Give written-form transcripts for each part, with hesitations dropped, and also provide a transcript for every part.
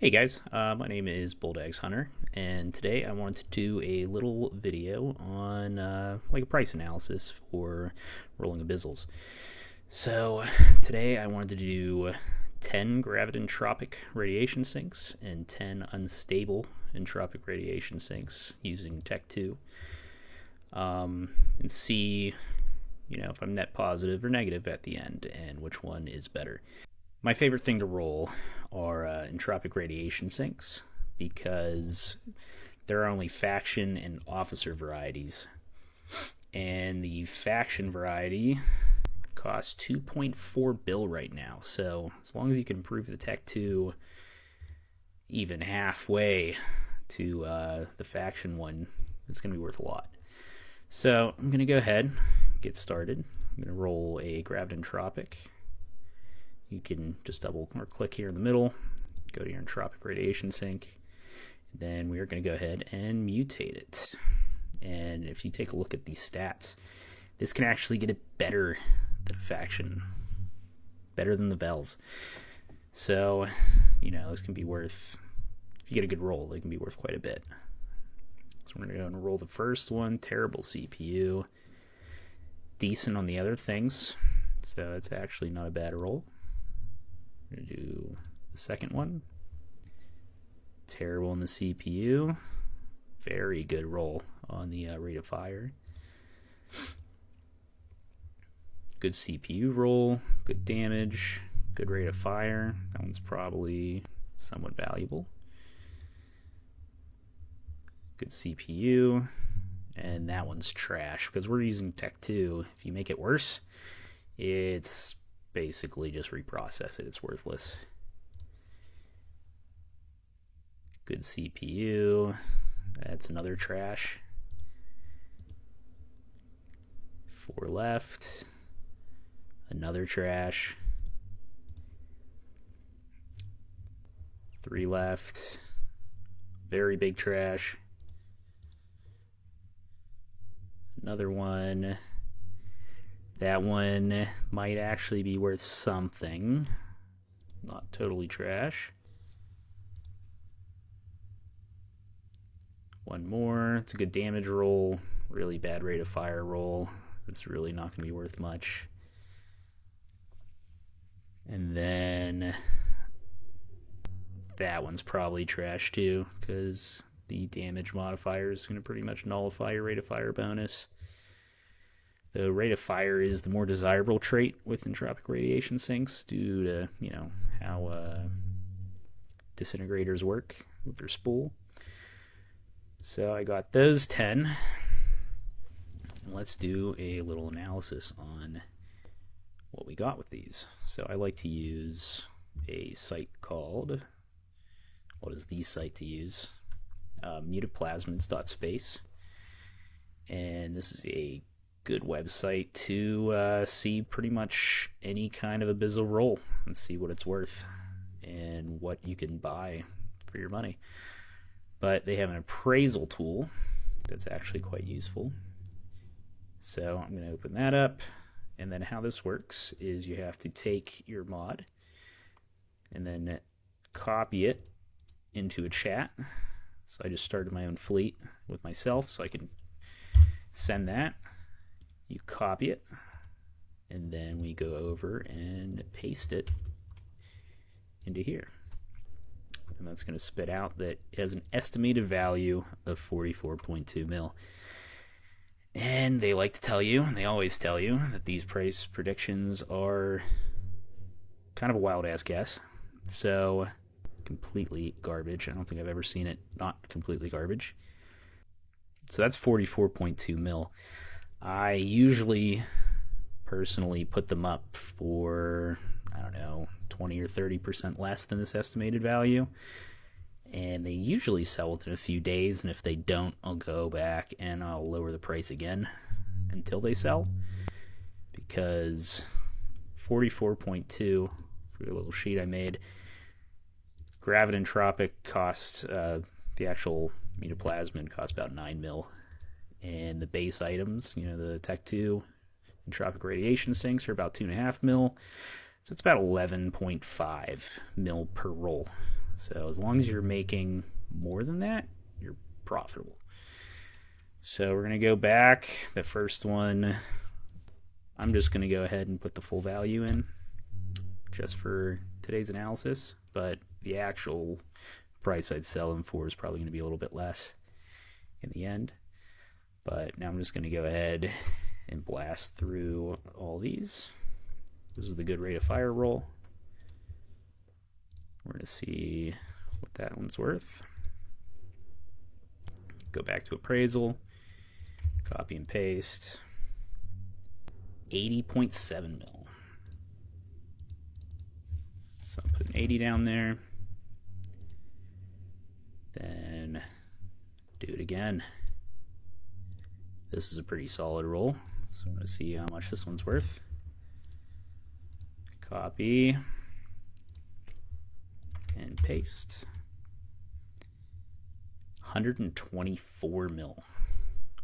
Hey guys, my name is Bulldags Hunter, and today I wanted to do a little video on like a price analysis for rolling abyssals. So today I wanted to do 10 graviton-tropic radiation sinks and 10 unstable entropic radiation sinks using Tech 2, and see, if I'm net positive or negative at the end and which one is better. My favorite thing to roll are entropic radiation sinks because there are only faction and officer varieties. And the faction variety costs 2.4 bill right now. So as long as you can improve the Tech 2 even halfway to the faction one, it's going to be worth a lot. So I'm going to go ahead, get started. I'm going to roll a graviton-tropic. You can just double or click here in the middle, go to your entropic radiation sink, then we are going to go ahead and mutate it. And if you take a look at these stats, this can actually get it better than a faction, better than the bells. So, this can be worth, if you get a good roll, they can be worth quite a bit. So we're going to go and roll the first one. Terrible CPU, decent on the other things, so it's actually not a bad roll. Going to do the second one. Terrible on the CPU. Very good roll on the rate of fire. Good CPU roll. Good damage. Good rate of fire. That one's probably somewhat valuable. Good CPU. And that one's trash because we're using Tech 2. If you make it worse, it's basically just reprocess it. It's worthless. Good CPU. That's another trash. 4 left. Another trash. 3 left. Very big trash. Another one. That one might actually be worth something. Not totally trash. One more. It's a good damage roll. Really bad rate of fire roll. It's really not going to be worth much. And then that one's probably trash too, because the damage modifier is going to pretty much nullify your rate of fire bonus. The rate of fire is the more desirable trait with entropic radiation sinks due to, how disintegrators work with their spool. So I got those 10. Let's do a little analysis on what we got with these. So I like to use a site called, what is the site to use? Mutaplasmids.space. And this is a good website to see pretty much any kind of abyssal roll and see what it's worth and what you can buy for your money. But they have an appraisal tool that's actually quite useful. So I'm going to open that up, and then how this works is you have to take your mod and then copy it into a chat. So I just started my own fleet with myself so I can send that. You copy it, and then we go over and paste it into here. And that's going to spit out that it has an estimated value of 44.2 mil. And they like to tell you, and they always tell you, that these price predictions are kind of a wild-ass guess. So, completely garbage. I don't think I've ever seen it not completely garbage. So that's 44.2 mil. I usually personally put them up for, 20 or 30% less than this estimated value. And they usually sell within a few days, and if they don't, I'll go back and I'll lower the price again until they sell. Because 44.2 for a little sheet I made, graviton-tropic costs, the actual metaplasmid costs about 9 mil. And the base items, the Tech 2 entropic radiation sinks are about 2.5 mil. So it's about 11.5 mil per roll. So as long as you're making more than that, you're profitable. So we're going to go back. The first one, I'm just going to go ahead and put the full value in just for today's analysis, but the actual price I'd sell them for is probably going to be a little bit less in the end. But now I'm just going to go ahead and blast through all these. This is the good rate of fire roll. We're going to see what that one's worth. Go back to appraisal, copy and paste. 80.7 mil. So I'm putting 80 down there. Then do it again. This is a pretty solid roll, so I'm going to see how much this one's worth. Copy and paste. 124 mil,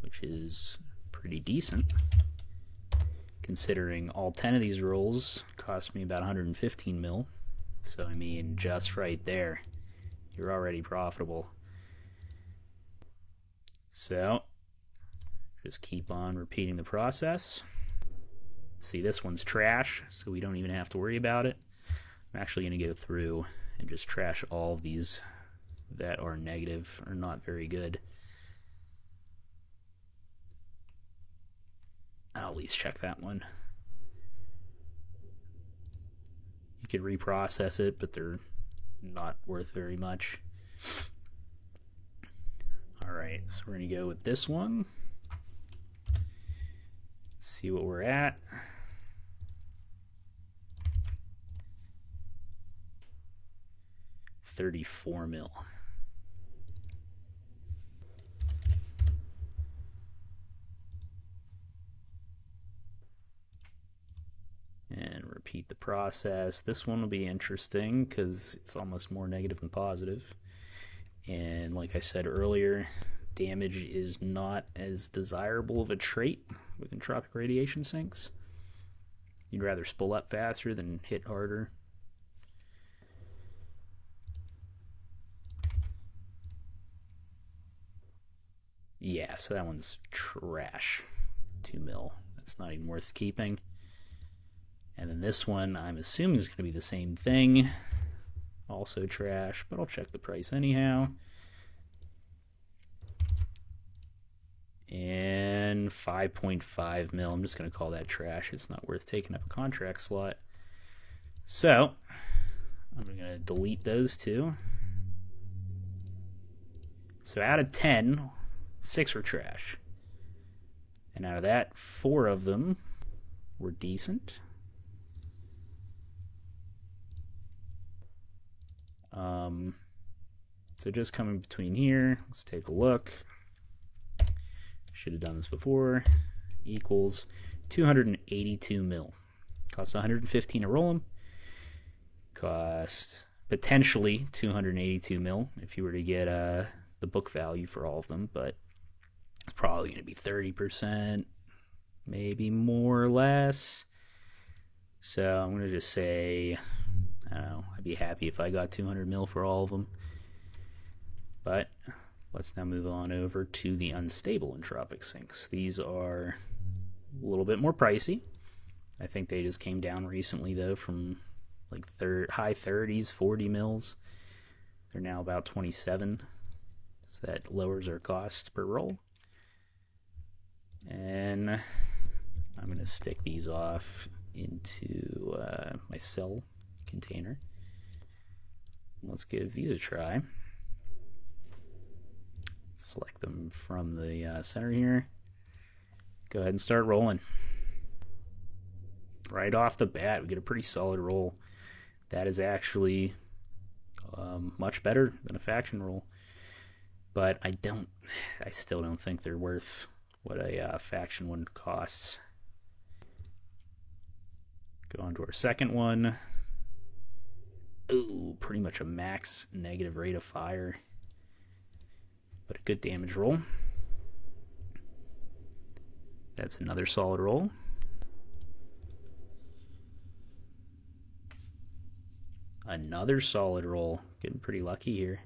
which is pretty decent considering all 10 of these rolls cost me about 115 mil. So I mean, just right there, you're already profitable. So just keep on repeating the process. See, this one's trash, so we don't even have to worry about it. I'm actually going to go through and just trash all of these that are negative or not very good. I'll at least check that one. You could reprocess it, but they're not worth very much. Alright, so we're going to go with this one. See what we're at. $34 mil. And repeat the process. This one will be interesting because it's almost more negative than positive. And like I said earlier, damage is not as desirable of a trait with entropic radiation sinks. You'd rather spool up faster than hit harder. Yeah, so that one's trash. 2 mil. That's not even worth keeping. And then this one, I'm assuming is going to be the same thing. Also trash, but I'll check the price anyhow. And 5.5 mil. I'm just going to call that trash. It's not worth taking up a contract slot. So I'm going to delete those two. So out of 10, 6 were trash. And out of that, 4 of them were decent. So just coming between here, let's take a look. Should have done this before. Equals 282 mil. Costs 115 to roll them. Cost potentially 282 mil if you were to get the book value for all of them, but it's probably going to be 30%, maybe more or less. So I'm going to just say, I don't know, I'd be happy if I got 200 mil for all of them. But let's now move on over to the unstable entropic sinks. These are a little bit more pricey. I think they just came down recently though from like high 30s, 40 mils. They're now about 27, so that lowers our cost per roll. And I'm going to stick these off into my cell container. Let's give these a try. Select them from the center here. Go ahead and start rolling. Right off the bat, we get a pretty solid roll. That is actually much better than a faction roll. But I still don't think they're worth what a faction one costs. Go on to our second one. Ooh, pretty much a max negative rate of fire, but a good damage roll. That's another solid roll. Another solid roll. Getting pretty lucky here.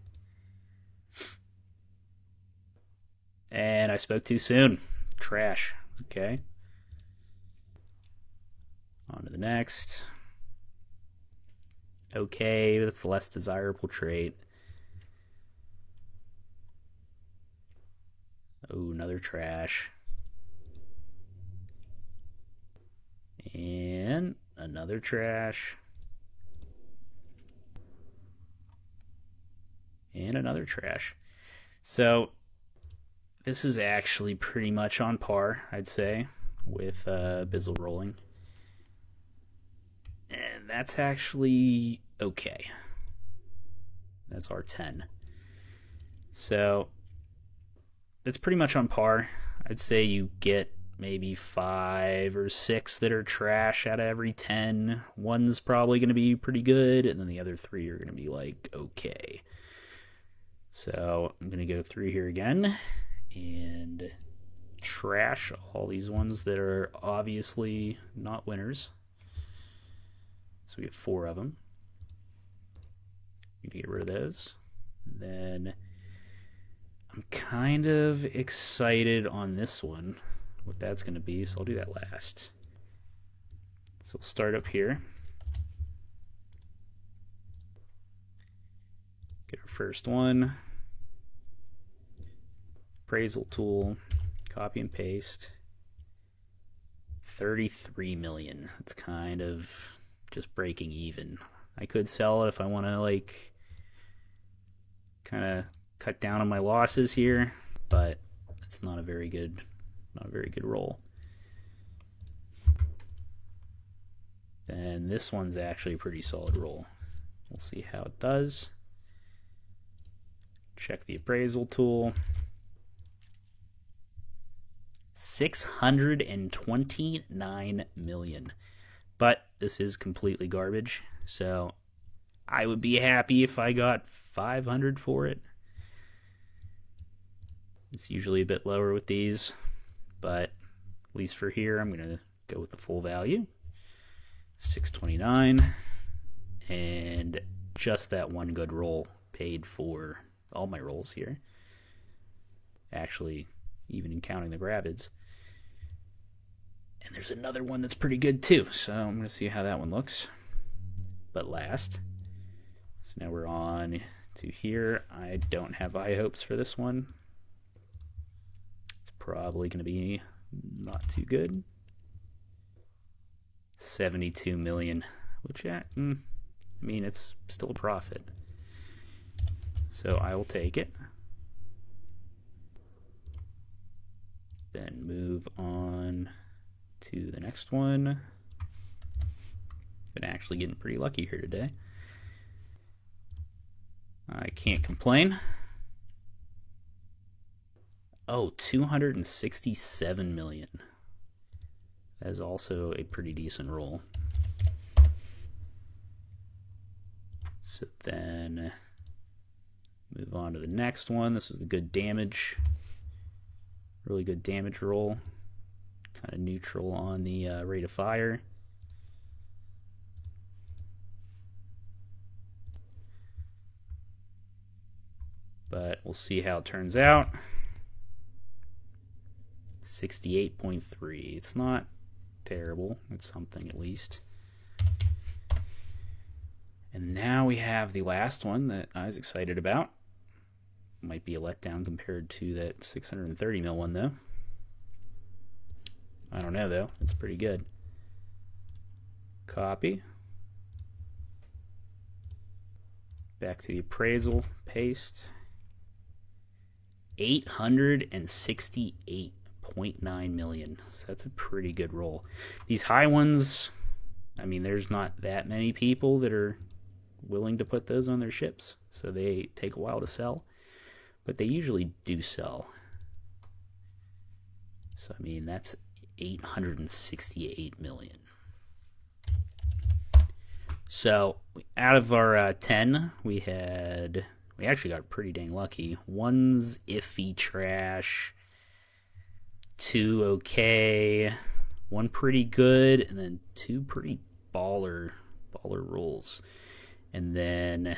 And I spoke too soon. Trash. Okay. On to the next. Okay, that's the less desirable trait. Oh, another trash. And another trash. And another trash. So this is actually pretty much on par, I'd say, with Abbysal rolling. And that's actually okay. That's R10. So that's pretty much on par. I'd say you get maybe 5 or 6 that are trash out of every 10. One's probably going to be pretty good, and then the other 3 are going to be like okay. So I'm going to go through here again and trash all these ones that are obviously not winners. So we have 4 of them. I'm going to get rid of those. Then I'm kind of excited on this one, what that's going to be, so I'll do that last. So we'll start up here. Get our first one. Appraisal tool. Copy and paste. 33 million. It's kind of just breaking even. I could sell it if I want to like kind of cut down on my losses here, but it's not a very good roll. Then this one's actually a pretty solid roll. We'll see how it does. Check the appraisal tool. 629 million. But this is completely garbage, so I would be happy if I got 500 for it. It's usually a bit lower with these, but at least for here, I'm going to go with the full value. 629, and just that one good roll paid for all my rolls here. Actually, even in counting the gravids. And there's another one that's pretty good too, so I'm going to see how that one looks. But last. So now we're on to here. I don't have high hopes for this one. It's probably going to be not too good. 72 million, which, I mean, it's still a profit. So I will take it. Then move on to the next one. Been actually getting pretty lucky here today. I can't complain. Oh, 267 million. That is also a pretty decent roll. So then move on to the next one. This is the good damage. Really good damage roll. Kind of neutral on the rate of fire. But we'll see how it turns out. 68.3. It's not terrible. It's something at least. And now we have the last one that I was excited about. Might be a letdown compared to that 630 mil one though. I don't know though. It's pretty good. Copy. Back to the appraisal. Paste. 868.9 million. So that's a pretty good roll. These high ones, I mean, there's not that many people that are willing to put those on their ships, so they take a while to sell, but they usually do sell. So I mean, that's 868 million. So out of our 10, we actually got pretty dang lucky. One's iffy trash, 2 okay, 1 pretty good, and then 2 pretty baller rolls. and then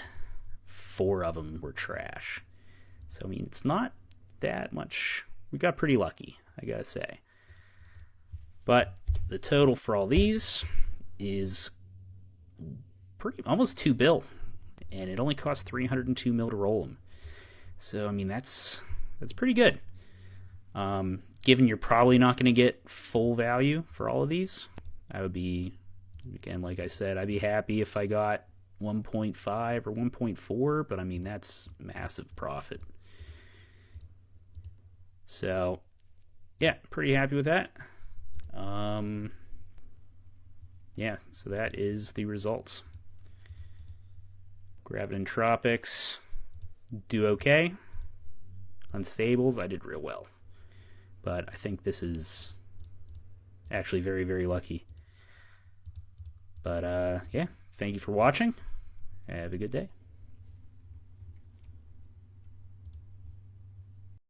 4 of them were trash. So I mean, it's not that much. We got pretty lucky, I gotta say. But the total for all these is almost $2 and it only costs 302 mil to roll them. So I mean, that's pretty good. Given you're probably not going to get full value for all of these, I would be, again, like I said, I'd be happy if I got 1.5 or 1.4, but I mean, that's massive profit. So yeah, pretty happy with that. Yeah, so that is the results. Gravity Entropics, do okay. Unstables, I did real well. But I think this is actually very, very lucky. But yeah, thank you for watching. Have a good day.